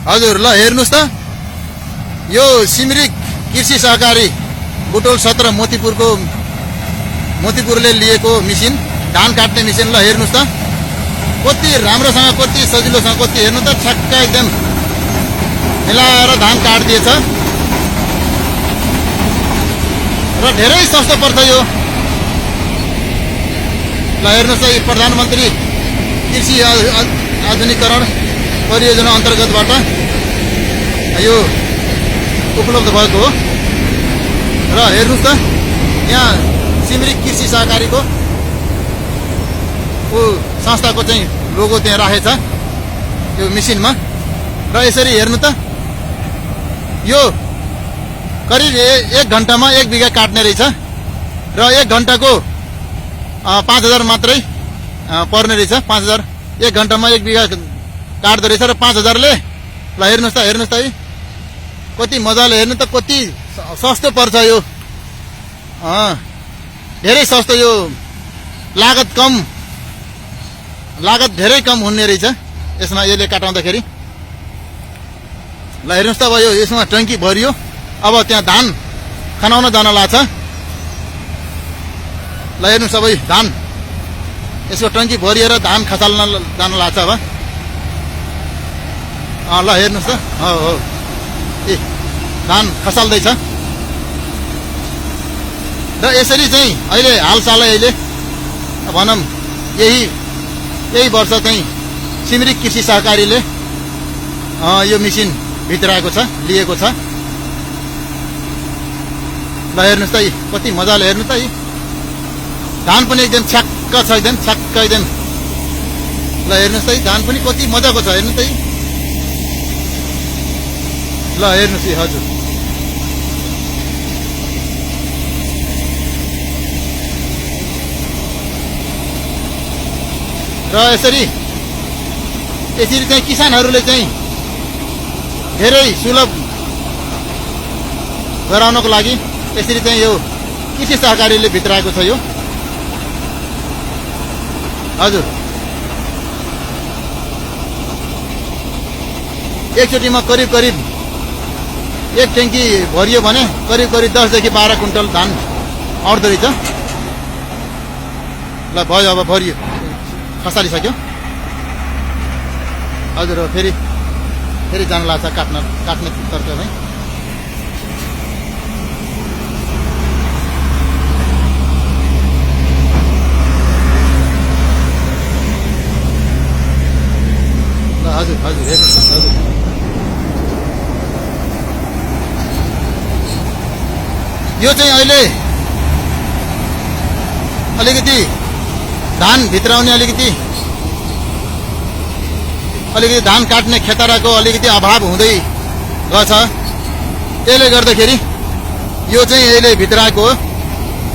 हजुर ल हेर्नुस् त यो सिमरिक कृषि सहकारी बुटोल 17 मोतीपुरले लिएको मिसिन धान काट्ने मिसिन ल हेर्नुस् त कति राम्रोसँग कति सजिलोसँग कति हेर्नु त ठ्याक्क एकदम मिलाएर धान काट्दिएछ र धेरै सस्तो पर्छ यो ल हेर्नुस् त प्रधानमन्त्री कृषि आधुनिकीकरण परियोजना अन्तर्गतबाट यो उपलब्ध भएको हो र हेर्नुस् त यहाँ सिमरिक कृषि सहकारीको संस्थाको चाहिँ लोगो त्यहाँ राखेछ यो मिसिनमा र यसरी हेर्नु त यो करिब 1 घण्टामा 1 बिघा काट्ने रहेछ र 1 घण्टाको 5000 मात्रै पर्ने रहेछ 5000 1 घण्टामा 1 बिघा काट्दो रहेछ र 5000 ले ल हेर्नुस् त कति मजाले हेर्नु त कति सस्तो पर्छ यो धेरै सस्तो यो लागत धेरै कम हुने रहेछ यसमा यसले काटाउँदाखेरि ल हेर्नुस् त अब यो यसमा टंकी भरियो अब त्यहाँ धान खनाउन जान लाग्छ ल हेर्नुस् अब धान यसको टंकी भरिएर धान खसाल्न जान लाग्छ अब ल हेर्नुस् त हो धान खसाल्दैछ र यसरी चाहिँ अहिले हालसालै अहिले भनौं यही वर्ष चाहिँ सिमरिक कृषि सहकारीले यो मिसिन भित्राएको छ लिएको छ ल हेर्नुस् त कति मजाले हेर्नु त धान पनि एकदम छ्याक्क छ एकदम ल हेर्नुस् त धान पनि कति मजाको छ हेर्नु त ल हेर्नुस् हजुर र यसरी चाहिँ किसानहरूले चाहिँ धेरै सुलभ गराउनको लागि यसरी चाहिँ यो कृषि सहकारीले भित्राएको छ यो हजुर एकचोटीमा करिब 1 ट्याङ्की भरियो भने करिब 10 देखि 12 क्विन्टल धान आउँदो रहेछ ल भयो अब भरियो खसालिसक्यो हजुर फेरि जान लाग्छ काट्ने तर्फमै ल हजुर हेर्नुहोस् हजुर यो चाहिँ अहिले अलिकति धान भित्राउने अलिकति धान काट्ने खेताराको अलिकति अभाव हुँदै गछ यसले गर्दाखेरि यो चाहिँ अहिले भित्राएको हो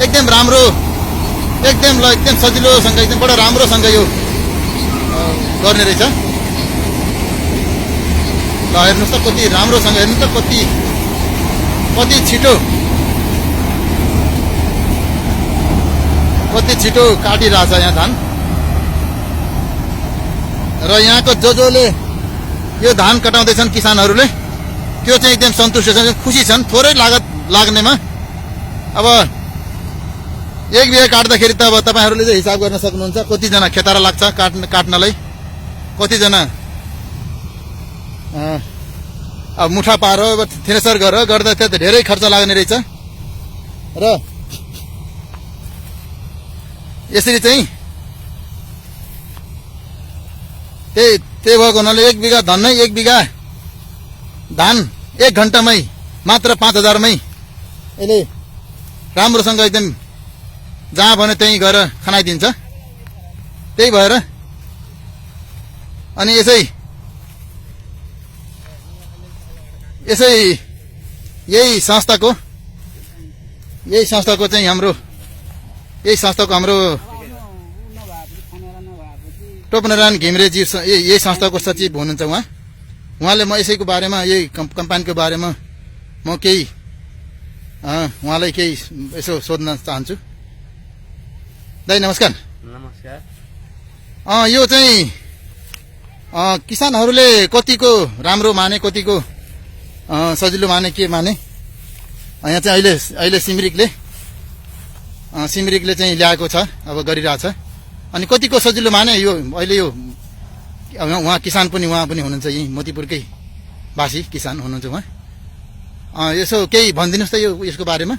एकदम राम्रो एकदम सजिलोसँग एकदम बडो राम्रोसँग यो गर्ने रहेछ ल हेर्नुस् त कति राम्रोसँग हेर्नु त कति छिटो काटिरहेछ यहाँ धान र यहाँको जसले यो धान कटाउँदैछन् किसानहरूले त्यो चाहिँ एकदम सन्तुष्ट छन् खुसी छन् थोरै लागत लाग्नेमा अब 1 बिघा काट्दाखेरि त अब तपाईहरुले चाहिँ हिसाब गर्न सक्नुहुन्छ कतिजना खेतारा लाग्छ काट्नलाई कतिजना अब मुठा पारो थ्रेसर गर्दा त धेरै खर्च लाग्ने रहेछ र यसरी चाहिँ त्यही भएको हुनाले 1 बिघा धन्नै 1 बिघा धान 1 घण्टामै मात्र 5000 मै यसले राम्रोसँग एकदम जहाँ भने त्यही गएर खनाइदिन्छ त्यही भएर अनि यसै यही संस्थाको चाहिँ हाम्रो टोपनारायण घिमिरेजी यही संस्थाको सचिव हुनुहुन्छ उहाँले म यसैको बारेमा यही कम्पनीको बारेमा म केही उहाँलाई केही यसो सोध्न चाहन्छु। दाइ नमस्कार। नमस्कार। यो चाहिँ किसानहरूले कतिको राम्रो माने कतिको सजिलो माने के माने यहाँ चाहिँ अहिले सिमरिकले चाहिँ ल्याएको छ अब गरिरहेछ अनि कतिको सजिलो माने यो अहिले यो उहाँ किसान पनि उहाँ पनि हुनुहुन्छ यही मोतीपुरकै वासी किसान हुनुहुन्छ उहाँ यसो केही भनिदिनुहोस् त यो यसको बारेमा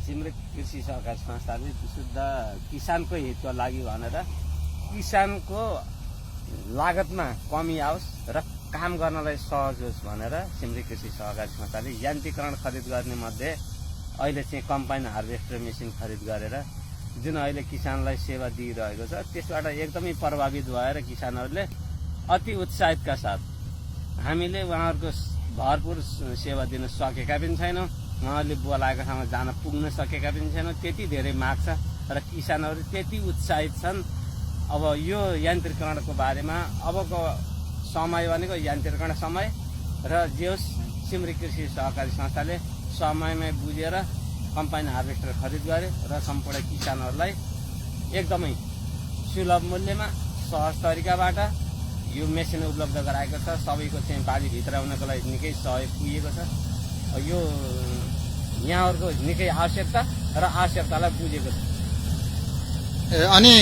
सिमरिक कृषि सहकारी संस्थाले शुद्ध किसानको हितको लागि भनेर किसानको लागतमा कमी आओस् र काम गर्नलाई सहज होस् भनेर सिमरिक कृषि सहकारी संस्थाले यान्त्रिकरण खरिद गर्ने मध्ये अहिले चाहिँ कम्बाइन हार्भेस्टर मेसिन खरिद गरेर जुन अहिले किसानलाई सेवा दिइरहेको छ त्यसबाट एकदमै प्रभावित भएर किसानहरूले अति उत्साहितका साथ हामीले उहाँहरूको भरपुर सेवा दिन सकेका पनि छैनौँ उहाँहरूले बोलाएको ठाउँमा जान पुग्न सकेका पनि छैनौँ त्यति धेरै माग छ र किसानहरू त्यति उत्साहित छन् अब यो यान्त्रिकरणको बारेमा अबको समय भनेको यान्त्रिकरण समय र जे होस् सिमरिक कृषि सहकारी संस्थाले समयमै बुझेर कम्बाइन हार्भेस्टर खरिद गरे र सम्पूर्ण किसानहरूलाई एकदमै सुलभ मूल्यमा सहज तरिकाबाट यो मेसिन उपलब्ध गराएको छ सबैको चाहिँ बाली भित्राउनको लागि निकै सहयोग पुगेको छ यो यहाँहरूको निकै आवश्यकता र आवश्यकतालाई बुझेको छ अनि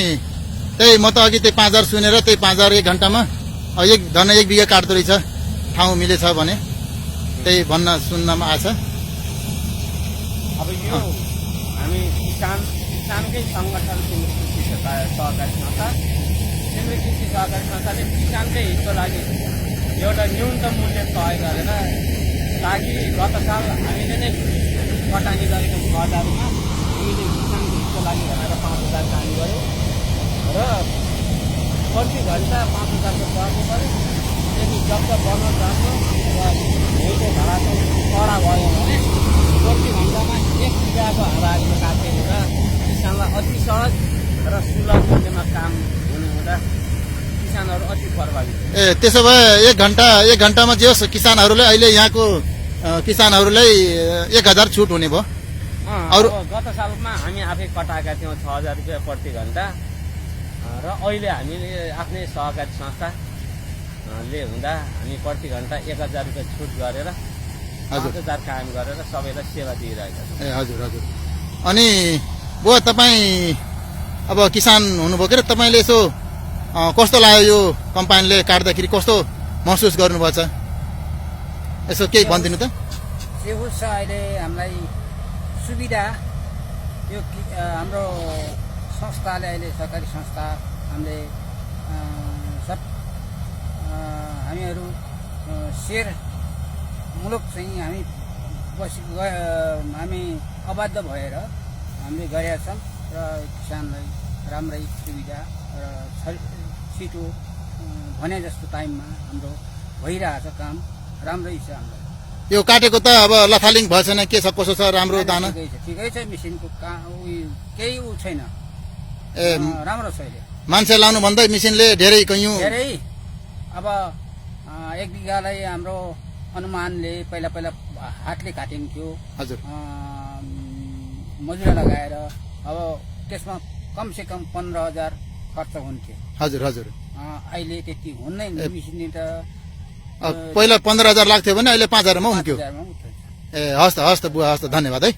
त्यही म त अघि त्यही 5000 सुनेर त्यही 5000 1 घण्टामा धन 1 बिघा काट्दो रहेछ ठाउँ मिलेछ भने त्यही भन्न सुन्नमा आछ अब यो हामी किसानकै सङ्गठन सिमरिक कृषि सहकारी संस्था सिमरिक कृषि सहकारी संस्थाले किसानकै हितको लागि एउटा न्यूनतम मूल्य तय गरेर ताकि गत साल हामीले नै कटानी गरेको 6000मा हामीले किसानको हितको लागि भनेर 5000 काम गऱ्यौँ र प्रति घन्टा 5000को पर्नु पऱ्यो त्यति जब बनाउन जान्छ र भुइँको भाडाको कडा भयो भने प्रति घन्टामा 1 बिघाको हाराहारीमा काट्ने हुँदा किसानलाई अति सहज र सुलभ मूल्यमा काम हुने हुँदा किसानहरू अति प्रभावित त्यसो भए 1 घण्टामा जे होस् किसानहरूलाई अहिले यहाँको किसानहरूलाई 1000 छुट हुने भयो अरू गत सालमा हामी आफै कटाएका थियौँ 6000 रुपियाँ प्रति घन्टा र अहिले हामीले आफ्नै सहकारी संस्थाले हुँदा हामी प्रति घन्टा 1000 रुपियाँ छुट गरेर 5000 कायम गरेर सबैलाई सेवा दिइरहेका छौँ हजुर हजुर अनि बुवा तपाईँ अब किसान हुनुभयो के तपाईँले यसो कस्तो लाग्यो यो कम्बाइनले काट्दाखेरि कस्तो महसुस गर्नुभएको छ यसो केही भनिदिनु त जे होस् अहिले हामीलाई सुविधा यो हाम्रो संस्थाले अहिले सरकारी संस्था हामीले सब हामीहरू शेर मुलुक चाहिँ हामी अबाध्य भएर हामीले गरेका छौँ र किसानलाई राम्रै सुविधा र छिटो भने जस्तो टाइममा हाम्रो भइरहेछ काम राम्रै छ हाम्रो यो काटेको त अब लथालिङ भएछ न के छ कसो छ राम्रो दाना ठिकै छ मेसिनको केही छैन राम्रो छ अहिले मान्छे लाउनु भन्दा मेसिनले धेरै अब 1 बिघालाई हाम्रो अनुमानले पहिला हातले काटिन्थ्यो हजुर मजुरा लगाएर अब त्यसमा कमसे कम 15000 खर्च हुन्थ्यो हजुर हजुर अहिले त्यति हुँदैन मेसिनले त पहिला 15000 लाग्थ्यो भने अहिले 5000 मा हुन्थ्यो हस् त बुवा हस् त धन्यवाद है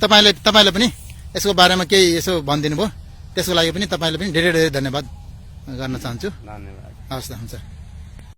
तपाईले पनि यसको बारेमा केही यसो भनिदिनु भयो त्यसको लागि पनि तपाईले पनि धेरै धेरै धन्यवाद गर्न चाहन्छु धन्यवाद हस् त हुन्छ